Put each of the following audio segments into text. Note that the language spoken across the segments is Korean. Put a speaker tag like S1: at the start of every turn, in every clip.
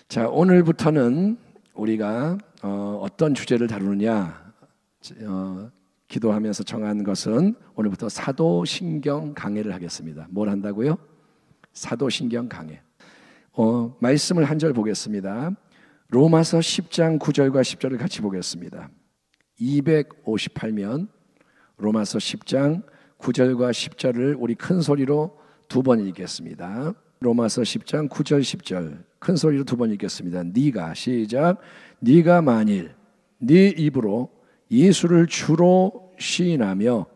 S1: 자, 오늘부터는 우리가 어떤 주제를 다루느냐 기도하면서 정한 것은 오늘부터 사도신경 강해를 하겠습니다. 뭘 한다고요? 사도신경 강해. 말씀을 한 절 보겠습니다. 로마서 10장 9절과 10절을 같이 보겠습니다. 258면 로마서 10장 9절과 10절을 우리 큰 소리로 두 번 읽겠습니다. 로마서 10장 9절 10절 큰 소리로 두 번 읽겠습니다. 네가 시작. 네가 만일 네 입으로 예수를 주로 시인하며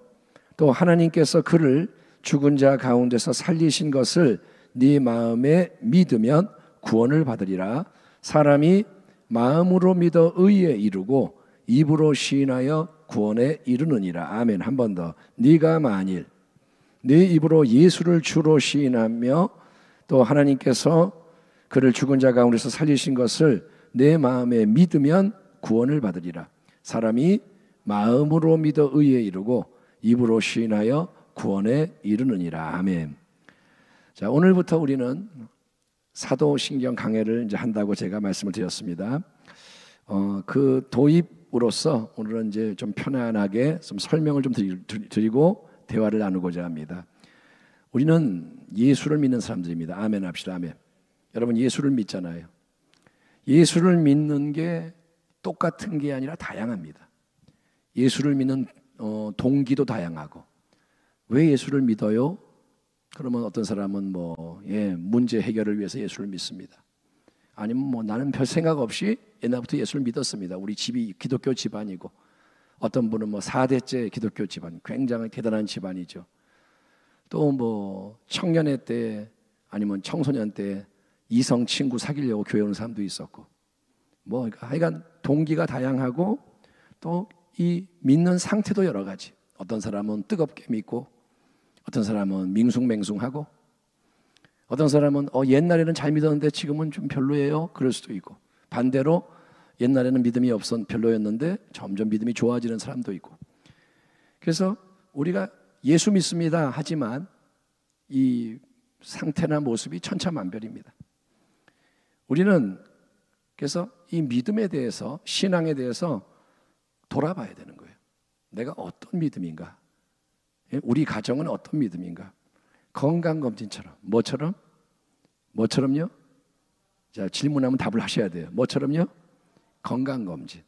S1: 또 하나님께서 그를 죽은 자 가운데서 살리신 것을 네 마음에 믿으면 구원을 받으리라. 사람이 마음으로 믿어 의에 이르고 입으로 시인하여 구원에 이르느니라. 아멘. 한 번 더. 네가 만일 네 입으로 예수를 주로 시인하며 또 하나님께서 그를 죽은 자 가운데서 살리신 것을 내 마음에 믿으면 구원을 받으리라. 사람이 마음으로 믿어 의에 이르고 입으로 시인하여 구원에 이르느니라. 아멘. 자, 오늘부터 우리는 사도신경 강해를 이제 한다고 제가 말씀을 드렸습니다. 그 도입으로서 오늘은 이제 좀 편안하게 좀 설명을 좀 드리고 대화를 나누고자 합니다. 우리는 예수를 믿는 사람들입니다. 아멘 합시다. 아멘. 여러분 예수를 믿잖아요. 예수를 믿는 게 똑같은 게 아니라 다양합니다. 예수를 믿는 동기도 다양하고. 왜 예수를 믿어요? 그러면 어떤 사람은 문제 해결을 위해서 예수를 믿습니다. 아니면 나는 별 생각 없이 옛날부터 예수를 믿었습니다. 우리 집이 기독교 집안이고. 어떤 분은 4대째 기독교 집안, 굉장히 대단한 집안이죠. 또 청년회 때 아니면 청소년 때 이성 친구 사귀려고 교회 오는 사람도 있었고, 하여간 동기가 다양하고 또 이 믿는 상태도 여러 가지. 어떤 사람은 뜨겁게 믿고, 어떤 사람은 밍숭맹숭하고, 어떤 사람은 옛날에는 잘 믿었는데 지금은 좀 별로예요. 그럴 수도 있고, 반대로 옛날에는 믿음이 별로였는데 점점 믿음이 좋아지는 사람도 있고. 그래서 우리가 예수 믿습니다 하지만 이 상태나 모습이 천차만별입니다. 우리는 그래서 이 믿음에 대해서, 신앙에 대해서 돌아봐야 되는 거예요. 내가 어떤 믿음인가? 우리 가정은 어떤 믿음인가? 건강검진처럼. 뭐처럼요? 자, 질문하면 답을 하셔야 돼요. 뭐처럼요? 건강검진.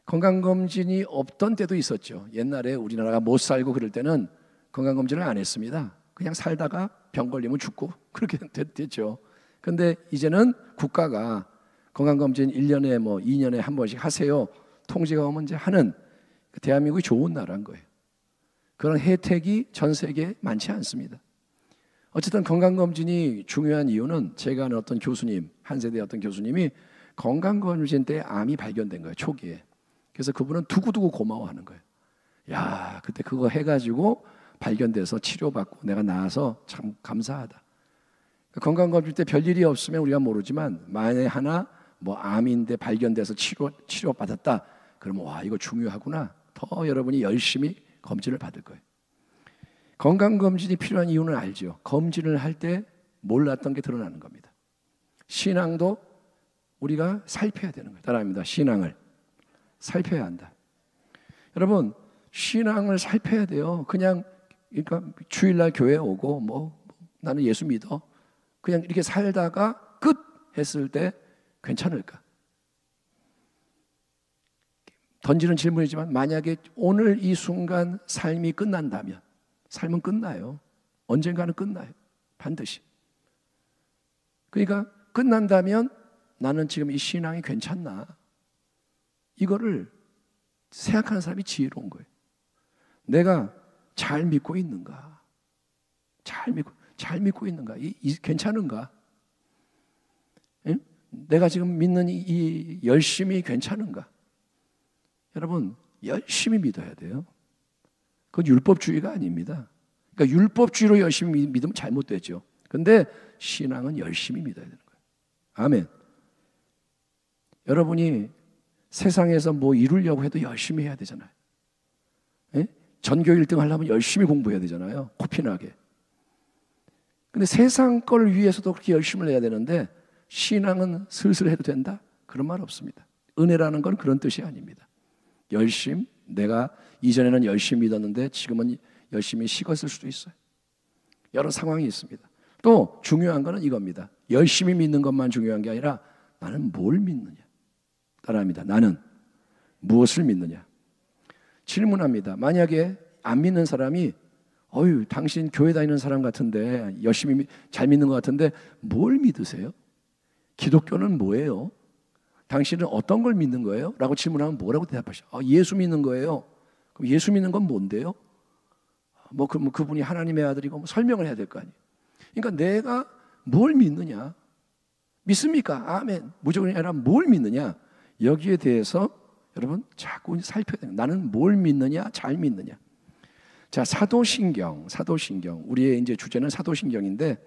S1: 건강검진이 없던 때도 있었죠. 옛날에 우리나라가 못 살고 그럴 때는 건강검진을 안 했습니다. 그냥 살다가 병 걸리면 죽고 그렇게 됐죠. 근데 이제는 국가가 건강검진 1년에 2년에 한 번씩 하세요. 통지가 오면 이제 하는, 대한민국이 좋은 나라인 거예요. 그런 혜택이 전 세계에 많지 않습니다. 어쨌든 건강검진이 중요한 이유는 제가 아는 어떤 교수님, 한 세대 어떤 교수님이 건강검진 때 암이 발견된 거예요. 초기에. 그래서 그분은 두고두고 고마워하는 거예요. 야, 그때 그거 해가지고 발견돼서 치료받고 내가 나아서 참 감사하다. 건강검진 때 별일이 없으면 우리가 모르지만 만에 하나 암인데 발견돼서 치료받았다. 그러면 와, 이거 중요하구나. 더 여러분이 열심히 검진을 받을 거예요. 건강검진이 필요한 이유는 알죠. 검진을 할 때 몰랐던 게 드러나는 겁니다. 신앙도 우리가 살펴야 되는 거예요. 따라합니다. 신앙을 살펴야 한다. 여러분, 신앙을 살펴야 돼요. 그러니까 주일날 교회 오고 나는 예수 믿어. 그냥 이렇게 살다가 끝 했을 때 괜찮을까? 던지는 질문이지만 만약에 오늘 이 순간 삶이 끝난다면, 삶은 끝나요. 언젠가는 끝나요. 반드시. 그러니까 끝난다면 나는 지금 이 신앙이 괜찮나? 이거를 생각하는 사람이 지혜로운 거예요. 내가 잘 믿고 있는가? 잘 믿고 있는가? 괜찮은가? 응? 내가 지금 믿는 이 열심이 괜찮은가? 여러분, 열심히 믿어야 돼요. 그건 율법주의가 아닙니다. 그러니까 율법주의로 열심히 믿으면 잘못되죠. 근데 신앙은 열심히 믿어야 되는 거예요. 아멘. 여러분이 세상에서 이루려고 해도 열심히 해야 되잖아요. 예? 전교 1등 하려면 열심히 공부해야 되잖아요. 코피나게. 근데 세상 걸 위해서도 그렇게 열심을 해야 되는데 신앙은 슬슬 해도 된다? 그런 말 없습니다. 은혜라는 건 그런 뜻이 아닙니다. 열심, 내가 이전에는 열심히 믿었는데 지금은 열심히 식었을 수도 있어요. 여러 상황이 있습니다. 또 중요한 거는 이겁니다. 열심히 믿는 것만 중요한 게 아니라 나는 뭘 믿느냐. 따라합니다. 나는 무엇을 믿느냐. 질문합니다. 만약에 안 믿는 사람이 당신 교회 다니는 사람 같은데 열심히 잘 믿는 것 같은데 뭘 믿으세요? 기독교는 뭐예요? 당신은 어떤 걸 믿는 거예요? 라고 질문하면 뭐라고 대답하셔? 예수 믿는 거예요. 그럼 예수 믿는 건 뭔데요? 그분이 하나님의 아들이고 설명을 해야 될 거 아니에요. 그러니까 내가 뭘 믿느냐? 믿습니까? 아멘. 무조건이 아니라 뭘 믿느냐? 여기에 대해서 여러분 자꾸 살펴야 돼요. 나는 뭘 믿느냐? 잘 믿느냐? 자, 사도신경. 우리의 이제 주제는 사도신경인데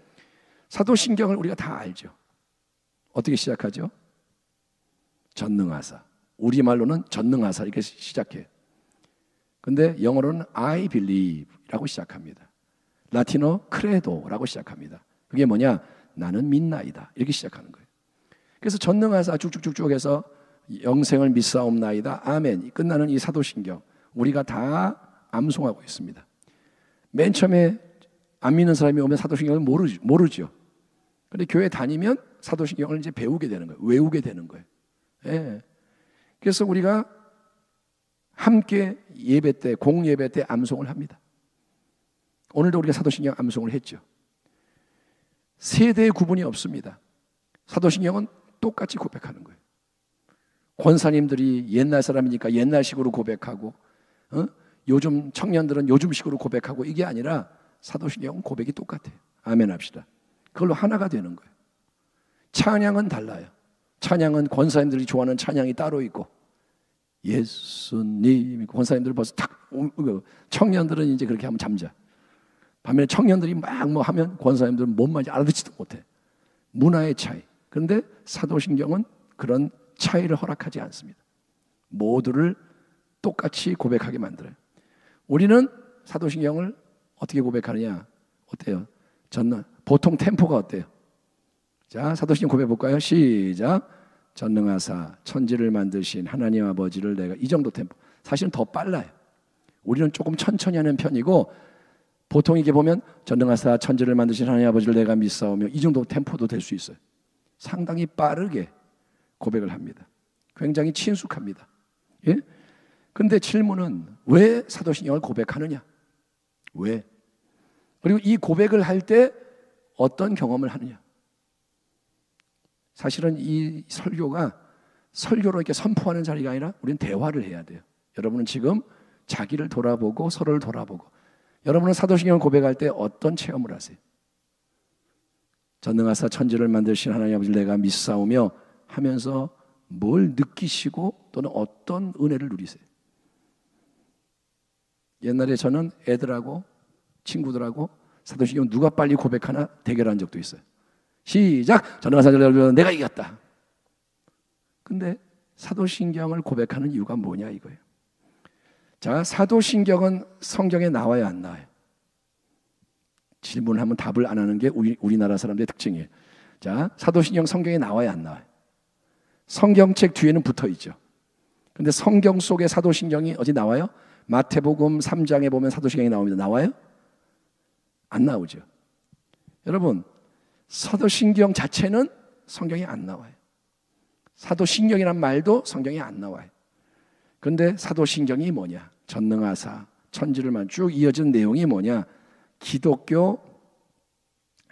S1: 사도신경을 우리가 다 알죠. 어떻게 시작하죠? 전능하사. 우리말로는 전능하사 이렇게 시작해요. 근데 영어로는 I believe라고 시작합니다. 라틴어 크레도라고 시작합니다. 그게 뭐냐? 나는 믿나이다. 이렇게 시작하는 거예요. 그래서 전능하사 쭉쭉쭉쭉 해서 영생을 믿사옵나이다. 아멘. 끝나는 이 사도신경 우리가 다 암송하고 있습니다. 맨 처음에 안 믿는 사람이 오면 사도신경을 모르죠. 그런데 교회 다니면 사도신경을 이제 배우게 되는 거예요. 외우게 되는 거예요. 예. 그래서 우리가 함께 예배 때, 공예배 때 암송을 합니다. 오늘도 우리가 사도신경 암송을 했죠. 세대의 구분이 없습니다. 사도신경은 똑같이 고백하는 거예요. 권사님들이 옛날 사람이니까 옛날식으로 고백하고 요즘 청년들은 요즘식으로 고백하고 이게 아니라 사도신경은 고백이 똑같아요. 아멘 합시다. 그걸로 하나가 되는 거예요. 찬양은 달라요. 찬양은 권사님들이 좋아하는 찬양이 따로 있고 예수님 권사님들 벌써 탁 청년들은 이제 그렇게 하면 잠자. 반면에 청년들이 막 하면 권사님들은 뭔 말인지 알아듣지도 못해. 문화의 차이. 그런데 사도신경은 그런 차이를 허락하지 않습니다. 모두를 똑같이 고백하게 만들어요. 우리는 사도신경을 어떻게 고백하느냐? 어때요? 보통 템포가 어때요? 자, 사도신경 고백해 볼까요? 시작. 전능하사 천지를 만드신 하나님 아버지를 내가 이 정도 템포. 사실은 더 빨라요. 우리는 조금 천천히 하는 편이고 보통 이게 보면 전능하사 천지를 만드신 하나님 아버지를 내가 믿사오며 이 정도 템포도 될 수 있어요. 상당히 빠르게 고백을 합니다. 굉장히 친숙합니다. 예? 근데 질문은 왜 사도신경을 고백하느냐? 왜? 그리고 이 고백을 할 때 어떤 경험을 하느냐? 사실은 이 설교가 설교로 이렇게 선포하는 자리가 아니라 우리는 대화를 해야 돼요. 여러분은 지금 자기를 돌아보고 서로를 돌아보고 여러분은 사도신경을 고백할 때 어떤 체험을 하세요? 전능하사 천지를 만드신 하나님 아버지를 내가 믿사오며 하면서 뭘 느끼시고 또는 어떤 은혜를 누리세요? 옛날에 저는 애들하고 친구들하고 사도신경 누가 빨리 고백하나 대결한 적도 있어요. 시작! 전능하사 내가 이겼다. 근데 사도신경을 고백하는 이유가 뭐냐 이거예요. 자, 사도신경은 성경에 나와야 안 나와요? 질문하면 답을 안 하는 게 우리나라 사람들의 특징이에요. 자, 사도신경 성경에 나와야 안 나와요? 성경책 뒤에는 붙어 있죠. 근데 성경 속에 사도신경이 어디 나와요? 마태복음 3장에 보면 사도신경이 나옵니다. 나와요? 안 나오죠. 여러분, 사도신경 자체는 성경에 안 나와요. 사도신경이란 말도 성경에 안 나와요. 그런데 사도신경이 뭐냐? 전능하사 천지를만 쭉 이어진 내용이 뭐냐? 기독교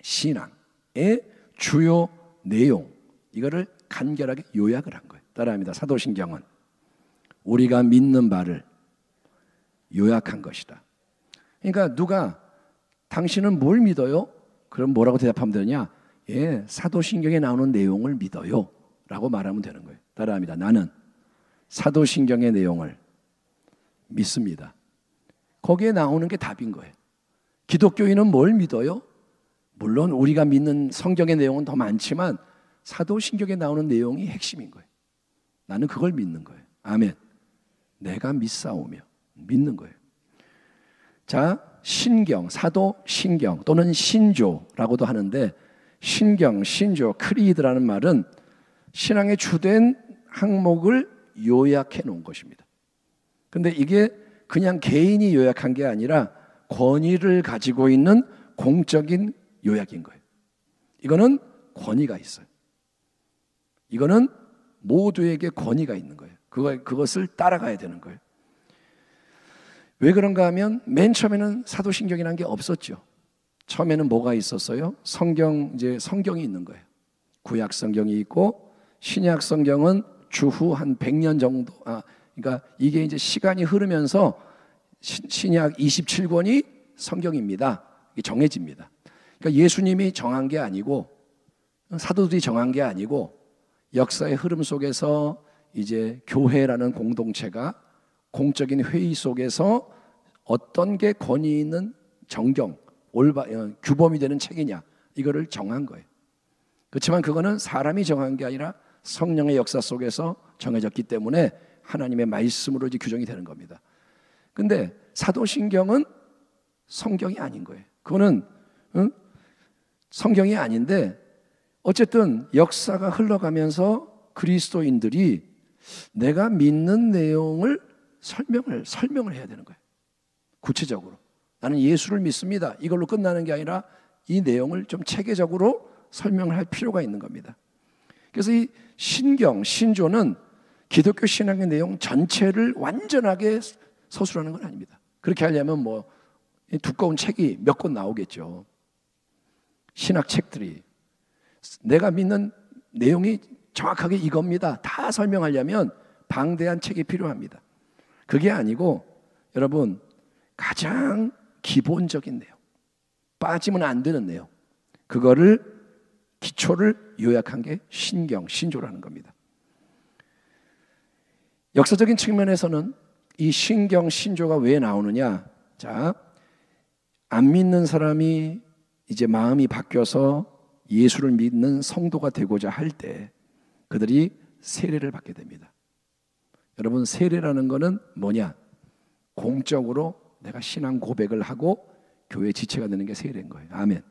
S1: 신앙의 주요 내용, 이거를 간결하게 요약을 한 거예요. 따라합니다. 사도신경은 우리가 믿는 바를 요약한 것이다. 그러니까 누가 당신은 뭘 믿어요? 그럼 뭐라고 대답하면 되냐? 예, 사도신경에 나오는 내용을 믿어요 라고 말하면 되는 거예요. 따라합니다. 나는 사도신경의 내용을 믿습니다. 거기에 나오는 게 답인 거예요. 기독교인은 뭘 믿어요? 물론 우리가 믿는 성경의 내용은 더 많지만 사도신경에 나오는 내용이 핵심인 거예요. 나는 그걸 믿는 거예요. 아멘. 내가 믿사오며 믿는 거예요. 자, 신경, 사도신경 또는 신조라고도 하는데 신경, 신조, 크리드라는 말은 신앙의 주된 항목을 요약해 놓은 것입니다. 근데 이게 그냥 개인이 요약한 게 아니라 권위를 가지고 있는 공적인 요약인 거예요. 이거는 권위가 있어요. 이거는 모두에게 권위가 있는 거예요. 그것을 따라가야 되는 거예요. 왜 그런가 하면 맨 처음에는 사도신경이라는 게 없었죠. 처음에는 뭐가 있었어요? 성경이 있는 거예요. 구약 성경이 있고 신약 성경은 주후 한 100년 정도, 그러니까 이게 이제 시간이 흐르면서 신약 27권이 성경입니다. 이게 정해집니다. 그러니까 예수님이 정한 게 아니고 사도들이 정한 게 아니고 역사의 흐름 속에서 이제 교회라는 공동체가 공적인 회의 속에서 어떤 게 권위 있는 정경, 규범이 되는 책이냐 이거를 정한 거예요. 그렇지만 그거는 사람이 정한 게 아니라 성령의 역사 속에서 정해졌기 때문에 하나님의 말씀으로 이제 규정이 되는 겁니다. 근데 사도신경은 성경이 아닌 거예요. 그거는 성경이 아닌데 어쨌든 역사가 흘러가면서 그리스도인들이 내가 믿는 내용을 설명을 해야 되는 거예요. 구체적으로 나는 예수를 믿습니다. 이걸로 끝나는 게 아니라 이 내용을 좀 체계적으로 설명을 할 필요가 있는 겁니다. 그래서 이 신경, 신조는 기독교 신앙의 내용 전체를 완전하게 서술하는 건 아닙니다. 그렇게 하려면 뭐 두꺼운 책이 몇 권 나오겠죠. 신학 책들이 내가 믿는 내용이 정확하게 이겁니다. 다 설명하려면 방대한 책이 필요합니다. 그게 아니고 여러분 가장 기본적인 내용, 빠지면 안 되는 내용, 그거를 기초를 요약한 게 신경, 신조라는 겁니다. 역사적인 측면에서는 이 신경, 신조가 왜 나오느냐? 자, 안 믿는 사람이 이제 마음이 바뀌어서 예수를 믿는 성도가 되고자 할 때 그들이 세례를 받게 됩니다. 여러분 세례라는 거는 뭐냐? 공적으로 내가 신앙 고백을 하고 교회 지체가 되는 게 세례인 거예요. 아멘.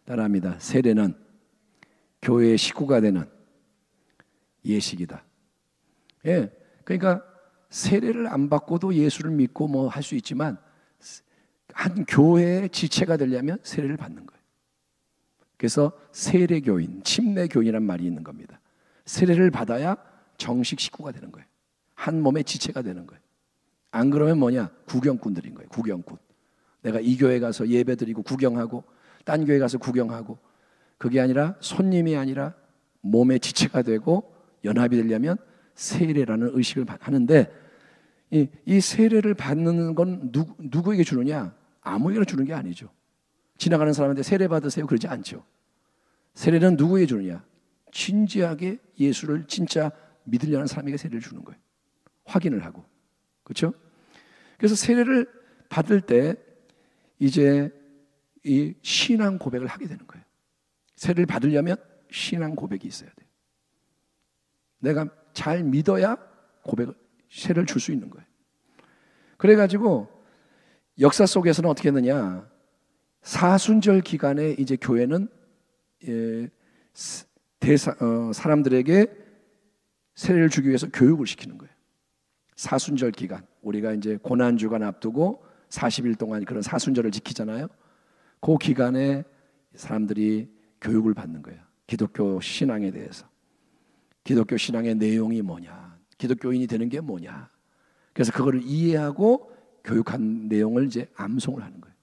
S1: 따라합니다. 세례는 교회의 식구가 되는 예식이다. 예, 그러니까 세례를 안 받고도 예수를 믿고 뭐 할 수 있지만 한 교회의 지체가 되려면 세례를 받는 거예요. 그래서 세례교인, 침례교인이란 말이 있는 겁니다. 세례를 받아야 정식 식구가 되는 거예요. 한 몸의 지체가 되는 거예요. 안 그러면 뭐냐? 구경꾼들인 거예요. 구경꾼. 내가 이 교회 가서 예배드리고 구경하고 딴 교회 가서 구경하고 그게 아니라 손님이 아니라 몸의 지체가 되고 연합이 되려면 세례라는 의식을 하는데 이 세례를 받는 건 누구에게 주느냐? 아무에게나 주는 게 아니죠. 지나가는 사람한테 세례 받으세요 그러지 않죠. 세례는 누구에게 주느냐? 진지하게 예수를 진짜 믿으려는 사람에게 세례를 주는 거예요. 확인을 하고. 그렇죠? 그래서 세례를 받을 때 이제 이 신앙 고백을 하게 되는 거예요. 세례를 받으려면 신앙 고백이 있어야 돼요. 내가 잘 믿어야 세례를 줄 수 있는 거예요. 그래가지고 역사 속에서는 어떻게 했느냐? 사순절 기간에 이제 교회는 사람들에게 세례를 주기 위해서 교육을 시키는 거예요. 사순절 기간, 우리가 이제 고난주간 앞두고 40일 동안 그런 사순절을 지키잖아요. 그 기간에 사람들이 교육을 받는 거예요. 기독교 신앙에 대해서. 기독교 신앙의 내용이 뭐냐? 기독교인이 되는 게 뭐냐? 그래서 그거를 이해하고 교육한 내용을 이제 암송을 하는 거예요.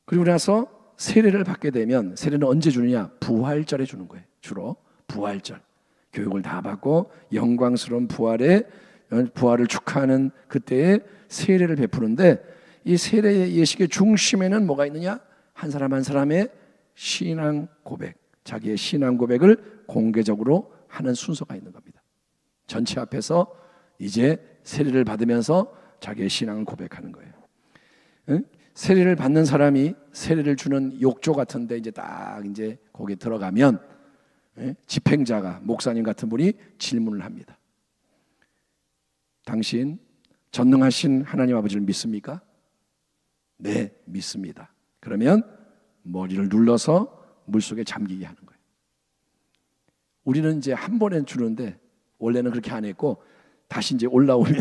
S1: 그리고 나서 세례를 받게 되면 세례는 언제 주느냐? 부활절에 주는 거예요. 주로 부활절. 교육을 다 받고 영광스러운 부활을 축하하는 그때에 세례를 베푸는데 이 세례의 예식의 중심에는 뭐가 있느냐? 한 사람 한 사람의 신앙 고백, 자기의 신앙 고백을 공개적으로 하는 순서가 있는 겁니다. 전체 앞에서 이제 세례를 받으면서 자기의 신앙을 고백하는 거예요. 응? 세례를 받는 사람이 세례를 주는 욕조 같은데 이제 딱 이제 거기 들어가면 집행자가 목사님 같은 분이 질문을 합니다. 당신 전능하신 하나님 아버지를 믿습니까? 네, 믿습니다. 그러면 머리를 눌러서 물속에 잠기게 하는 거예요. 우리는 이제 한 번에 주는데 원래는 그렇게 안 했고 다시 이제 올라오면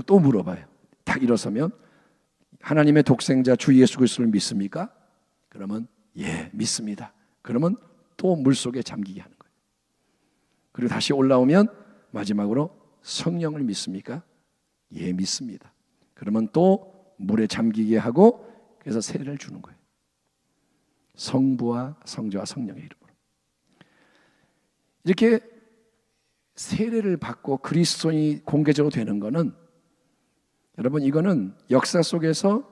S1: 또 물어봐요. 딱 일어서면 하나님의 독생자 주 예수 그리스도를 믿습니까? 그러면 예, 믿습니다. 그러면 또 물속에 잠기게 하는 거예요. 그리고 다시 올라오면 마지막으로 성령을 믿습니까? 예, 믿습니다. 그러면 또 물에 잠기게 하고 그래서 세례를 주는 거예요. 성부와 성자와 성령의 이름으로. 이렇게 세례를 받고 그리스도인이 공개적으로 되는 것은 여러분 이거는 역사 속에서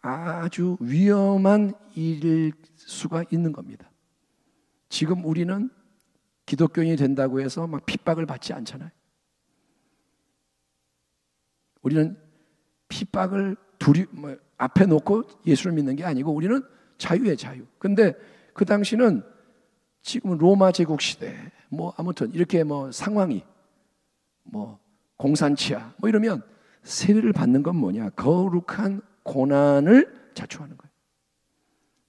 S1: 아주 위험한 일일 수가 있는 겁니다. 지금 우리는 기독교인이 된다고 해서 막 핍박을 받지 않잖아요. 우리는 핍박을 앞에 놓고 예수를 믿는 게 아니고 우리는 자유의 자유. 근데 그 당시는 지금 로마 제국 시대 아무튼 이렇게 상황이 공산치하 이러면 세례를 받는 건 뭐냐? 거룩한 고난을 자초하는 거예요.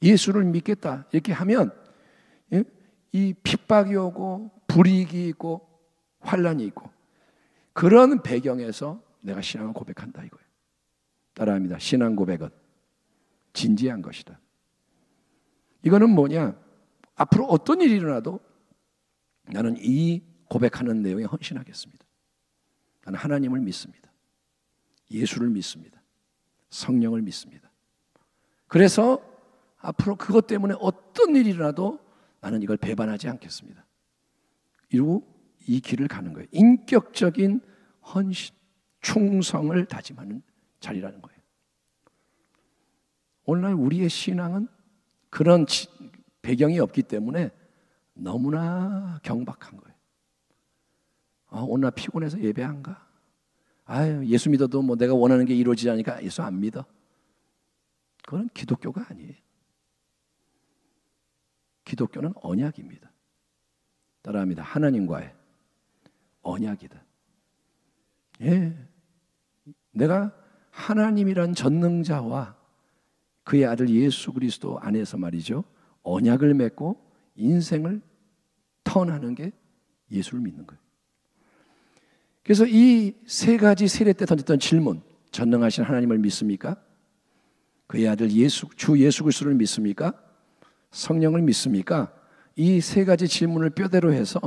S1: 예수를 믿겠다 이렇게 하면 이 핍박이 오고 불이익이 있고 환란이 있고 그런 배경에서 내가 신앙을 고백한다 이거예요. 따라합니다. 신앙 고백은 진지한 것이다. 이거는 뭐냐? 앞으로 어떤 일이 일어나도 나는 이 고백하는 내용에 헌신하겠습니다. 나는 하나님을 믿습니다. 예수를 믿습니다. 성령을 믿습니다. 그래서 앞으로 그것 때문에 어떤 일이 일어나도 나는 이걸 배반하지 않겠습니다. 이러고 이 길을 가는 거예요. 인격적인 헌신, 충성을 다짐하는 자리라는 거예요. 오늘날 우리의 신앙은 그런 배경이 없기 때문에 너무나 경박한 거예요. 오늘 나 피곤해서 예배 안 가. 예수 믿어도 내가 원하는 게 이루어지지 않으니까 예수 안 믿어. 그건 기독교가 아니에요. 기독교는 언약입니다. 따라합니다. 하나님과의 언약이다. 예, 내가 하나님이란 전능자와 그의 아들 예수 그리스도 안에서 말이죠. 언약을 맺고 인생을 턴하는 게 예수를 믿는 거예요. 그래서 이 세 가지 세례 때 던졌던 질문, 전능하신 하나님을 믿습니까? 그의 아들 주 예수 그리스도를 믿습니까? 성령을 믿습니까? 이 세 가지 질문을 뼈대로 해서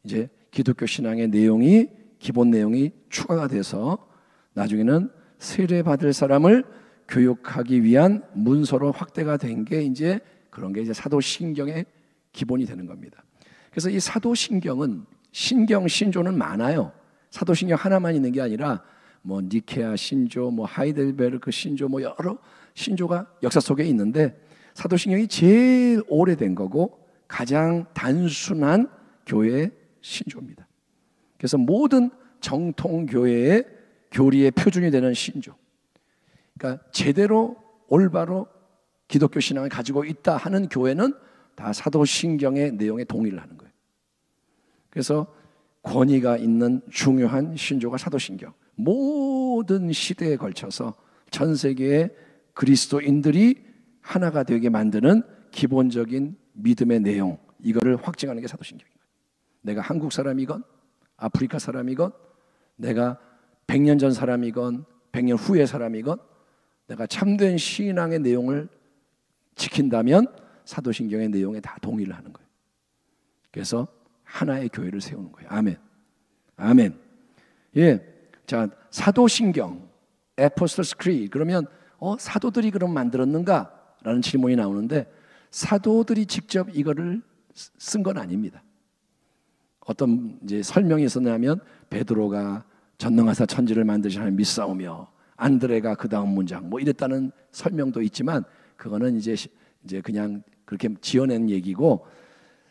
S1: 이제 기독교 신앙의 내용이 기본 내용이 추가가 돼서 나중에는 세례 받을 사람을 교육하기 위한 문서로 확대가 된 게 이제 그런 게 이제 사도신경의 기본이 되는 겁니다. 그래서 이 사도신경은 신조는 많아요. 사도신경 하나만 있는 게 아니라 니케아 신조, 하이델베르크 신조, 여러 신조가 역사 속에 있는데 사도신경이 제일 오래된 거고 가장 단순한 교회의 신조입니다. 그래서 모든 정통 교회의 교리의 표준이 되는 신조. 그러니까 제대로 올바로 기독교 신앙을 가지고 있다 하는 교회는 다 사도신경의 내용에 동의를 하는 거예요. 그래서 권위가 있는 중요한 신조가 사도신경. 모든 시대에 걸쳐서 전 세계의 그리스도인들이 하나가 되게 만드는 기본적인 믿음의 내용, 이거를 확증하는 게 사도신경인 거예요. 내가 한국 사람이건 아프리카 사람이건 내가 100년 전 사람이건 100년 후의 사람이건 내가 참된 신앙의 내용을 지킨다면 사도신경의 내용에 다 동의를 하는 거예요. 그래서 하나의 교회를 세우는 거예요. 아멘. 아멘. 예. 자, 사도신경, Apostles' Creed. 그러면 사도들이 그럼 만들었는가? 라는 질문이 나오는데 사도들이 직접 이거를 쓴 건 아닙니다. 어떤 이제 설명이 있었냐면 베드로가 전능하사 천지를 만드신 하나님 믿사오며 안드레가 그 다음 문장 이랬다는 설명도 있지만 그거는 이제 그냥 그렇게 지어낸 얘기고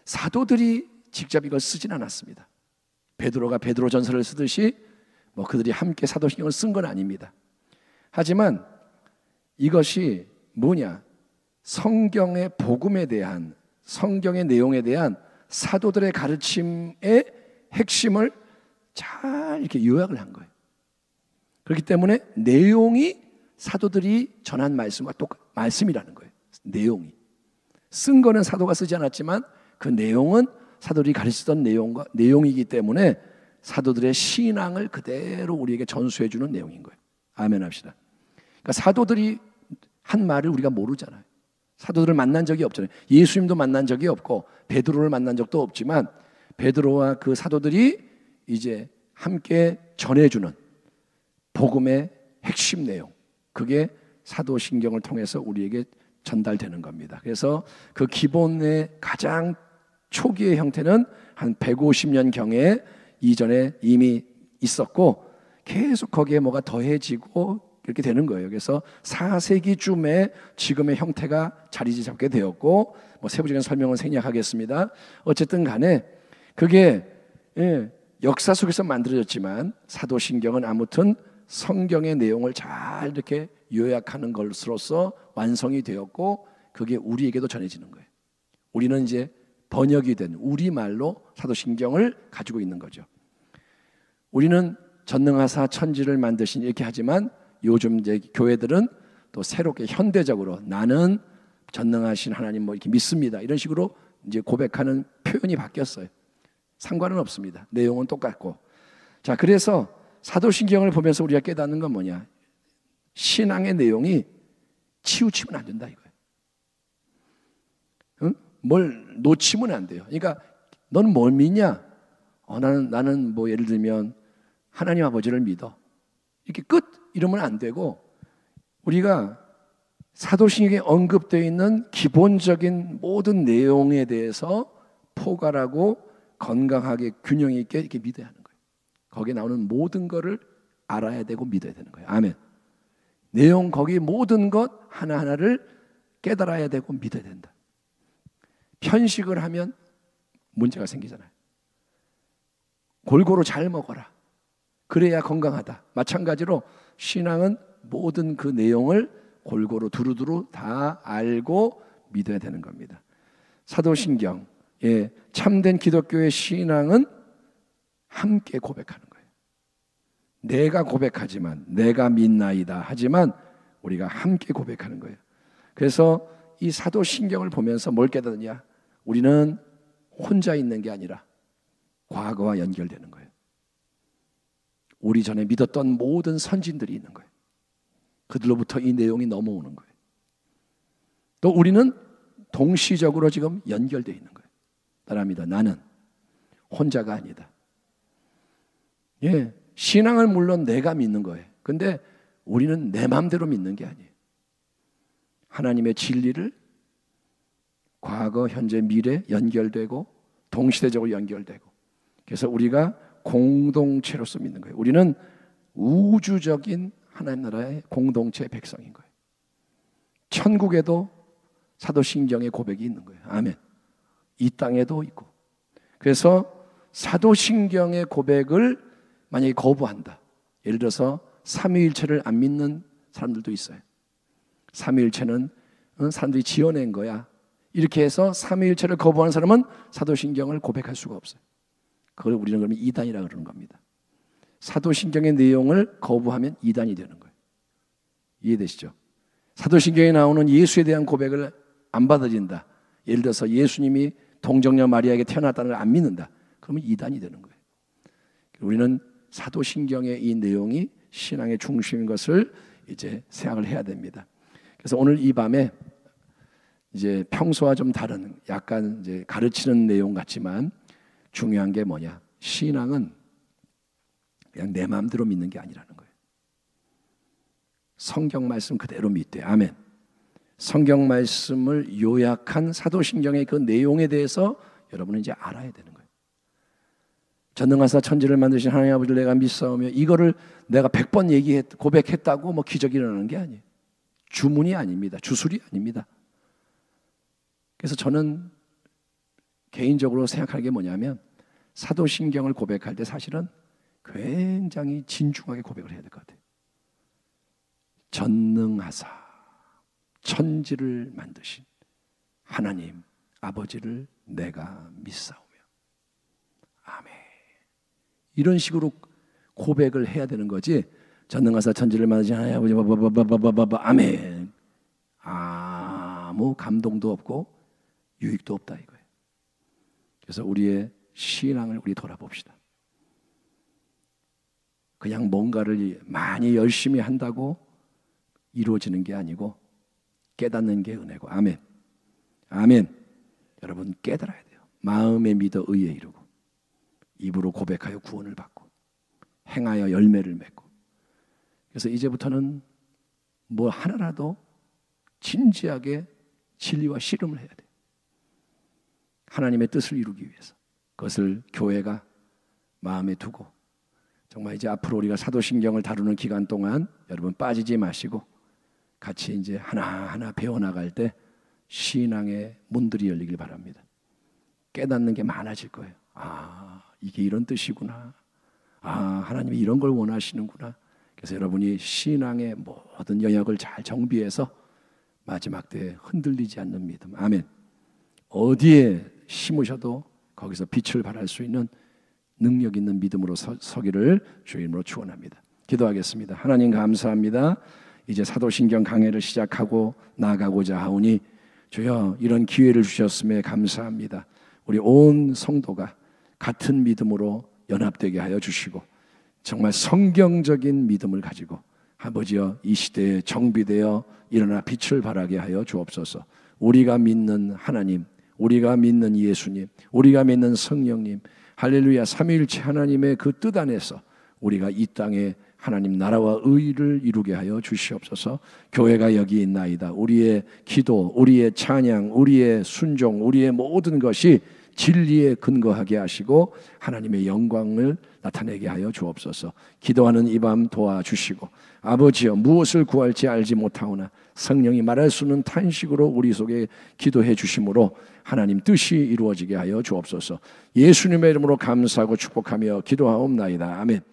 S1: 사도들이 직접 이걸 쓰진 않았습니다. 베드로가 베드로전서를 쓰듯이 그들이 함께 사도신경을 쓴 건 아닙니다. 하지만 이것이 뭐냐? 성경의 복음에 대한 성경의 내용에 대한 사도들의 가르침의 핵심을 잘 이렇게 요약을 한 거예요. 그렇기 때문에 내용이 사도들이 전한 말씀과 말씀이라는 거예요. 내용이 쓴 거는 사도가 쓰지 않았지만 그 내용은 사도들이 가르치던 내용이기 때문에 사도들의 신앙을 그대로 우리에게 전수해 주는 내용인 거예요. 아멘 합시다. 그러니까 사도들이 한 말을 우리가 모르잖아요. 사도들을 만난 적이 없잖아요. 예수님도 만난 적이 없고 베드로를 만난 적도 없지만 베드로와 그 사도들이 이제 함께 전해주는 복음의 핵심 내용, 그게 사도신경을 통해서 우리에게 전달되는 겁니다. 그래서 그 기본의 가장 초기의 형태는 한 150년경에 이전에 이미 있었고 계속 거기에 뭐가 더해지고 이렇게 되는 거예요. 그래서 4세기쯤에 지금의 형태가 자리 잡게 되었고, 뭐 세부적인 설명은 생략하겠습니다. 어쨌든 간에 그게 역사 속에서 만들어졌지만 사도신경은 아무튼 성경의 내용을 잘 이렇게 요약하는 것으로서 완성이 되었고, 그게 우리에게도 전해지는 거예요. 우리는 이제 번역이 된 우리말로 사도신경을 가지고 있는 거죠. 우리는 전능하사 천지를 만드신 이렇게 하지만 요즘 이제 교회들은 또 새롭게 현대적으로 나는 전능하신 하나님 뭐 이렇게 믿습니다, 이런 식으로 이제 고백하는 표현이 바뀌었어요. 상관은 없습니다. 내용은 똑같고. 자, 그래서 사도신경을 보면서 우리가 깨닫는 건 뭐냐? 신앙의 내용이 치우치면 안 된다 이거예요. 응? 뭘 놓치면 안 돼요. 그러니까 너는 뭘 믿냐? 나는 뭐 예를 들면 하나님 아버지를 믿어. 이렇게 끝 이러면 안 되고, 우리가 사도신경에 언급되어 있는 기본적인 모든 내용에 대해서 포괄하고 건강하게 균형 있게 이렇게 믿어야 하는 거예요. 거기에 나오는 모든 거를 알아야 되고 믿어야 되는 거예요. 아멘. 내용 거기 모든 것 하나하나를 깨달아야 되고 믿어야 된다. 편식을 하면 문제가 생기잖아요. 골고루 잘 먹어라. 그래야 건강하다. 마찬가지로 신앙은 모든 그 내용을 골고루 두루두루 다 알고 믿어야 되는 겁니다. 사도신경, 참된 기독교의 신앙은 함께 고백하는 거예요. 내가 고백하지만, 내가 믿나이다 하지만 우리가 함께 고백하는 거예요. 그래서 이 사도신경을 보면서 뭘 깨닫느냐? 우리는 혼자 있는 게 아니라 과거와 연결되는 거예요. 우리 전에 믿었던 모든 선진들이 있는 거예요. 그들로부터 이 내용이 넘어오는 거예요. 또 우리는 동시적으로 지금 연결되어 있는 거예요. 따라합니다. 나는 혼자가 아니다. 신앙을 물론 내가 믿는 거예요. 근데 우리는 내 마음대로 믿는 게 아니에요. 하나님의 진리를 과거, 현재, 미래 연결되고 동시대적으로 연결되고, 그래서 우리가 공동체로서 믿는 거예요. 우리는 우주적인 하나님 나라의 공동체 백성인 거예요. 천국에도 사도신경의 고백이 있는 거예요. 아멘. 이 땅에도 있고. 그래서 사도신경의 고백을 만약에 거부한다, 예를 들어서 삼위일체를 안 믿는 사람들도 있어요. 삼위일체는 사람들이 지어낸 거야, 이렇게 해서 삼위일체를 거부하는 사람은 사도신경을 고백할 수가 없어요. 그걸 우리는 그러면 이단이라고 그러는 겁니다. 사도신경의 내용을 거부하면 이단이 되는 거예요. 이해되시죠? 사도신경에 나오는 예수에 대한 고백을 안 받아진다, 예를 들어서 예수님이 동정녀 마리아에게 태어났다는 걸 안 믿는다, 그러면 이단이 되는 거예요. 우리는 사도신경의 이 내용이 신앙의 중심인 것을 이제 생각을 해야 됩니다. 그래서 오늘 이 밤에 이제 평소와 좀 다른 약간 이제 가르치는 내용 같지만 중요한 게 뭐냐? 신앙은 그냥 내 마음대로 믿는 게 아니라는 거예요. 성경 말씀 그대로 믿되, 아멘. 성경 말씀을 요약한 사도신경의 그 내용에 대해서 여러분은 이제 알아야 되는 거예요. 전능하사 천지를 만드신 하나님 아버지를 내가 믿사오며, 이거를 내가 100번 고백했다고 뭐 기적이 일어나는 게 아니에요. 주문이 아닙니다. 주술이 아닙니다. 그래서 저는 개인적으로 생각하는 게 뭐냐면, 사도신경을 고백할 때 사실은 굉장히 진중하게 고백을 해야 될 것 같아요. 전능하사 천지를 만드신 하나님 아버지를 내가 믿사오며, 아멘. 이런 식으로 고백을 해야 되는 거지. 전능하사 천지를 만드신 하나님 아버지 아멘. 아무 감동도 없고 유익도 없다 이거예요. 그래서 우리의 신앙을 우리 돌아봅시다. 그냥 뭔가를 많이 열심히 한다고 이루어지는 게 아니고 깨닫는 게 은혜고. 아멘. 아멘. 여러분 깨달아야 돼요. 마음에 믿어 의에 이르고 입으로 고백하여 구원을 받고 행하여 열매를 맺고. 그래서 이제부터는 뭐 하나라도 진지하게 진리와 씨름을 해야 돼요. 하나님의 뜻을 이루기 위해서. 그것을 교회가 마음에 두고 정말 이제 앞으로 우리가 사도신경을 다루는 기간 동안 여러분 빠지지 마시고 같이 이제 하나하나 배워나갈 때 신앙의 문들이 열리길 바랍니다. 깨닫는 게 많아질 거예요. 아, 이게 이런 뜻이구나. 아, 하나님이 이런 걸 원하시는구나. 그래서 여러분이 신앙의 모든 영역을 잘 정비해서 마지막 때에 흔들리지 않는 믿음. 아멘. 어디에 심으셔도 거기서 빛을 발할 수 있는 능력 있는 믿음으로 서기를 주의 이름으로 축원합니다. 기도하겠습니다. 하나님 감사합니다. 이제 사도신경 강해를 시작하고 나아가고자 하오니 주여 이런 기회를 주셨음에 감사합니다. 우리 온 성도가 같은 믿음으로 연합되게 하여 주시고 정말 성경적인 믿음을 가지고 아버지여 이 시대에 정비되어 일어나 빛을 발하게 하여 주옵소서. 우리가 믿는 하나님, 우리가 믿는 예수님, 우리가 믿는 성령님, 할렐루야 삼위일체 하나님의 그 뜻 안에서 우리가 이 땅에 하나님 나라와 의를 이루게 하여 주시옵소서. 교회가 여기 있나이다. 우리의 기도, 우리의 찬양, 우리의 순종, 우리의 모든 것이 진리에 근거하게 하시고 하나님의 영광을 나타내게 하여 주옵소서. 기도하는 이 밤 도와주시고 아버지여 무엇을 구할지 알지 못하오나 성령이 말할 수 없는 탄식으로 우리 속에 기도해 주심으로 하나님 뜻이 이루어지게 하여 주옵소서. 예수님의 이름으로 감사하고 축복하며 기도하옵나이다. 아멘.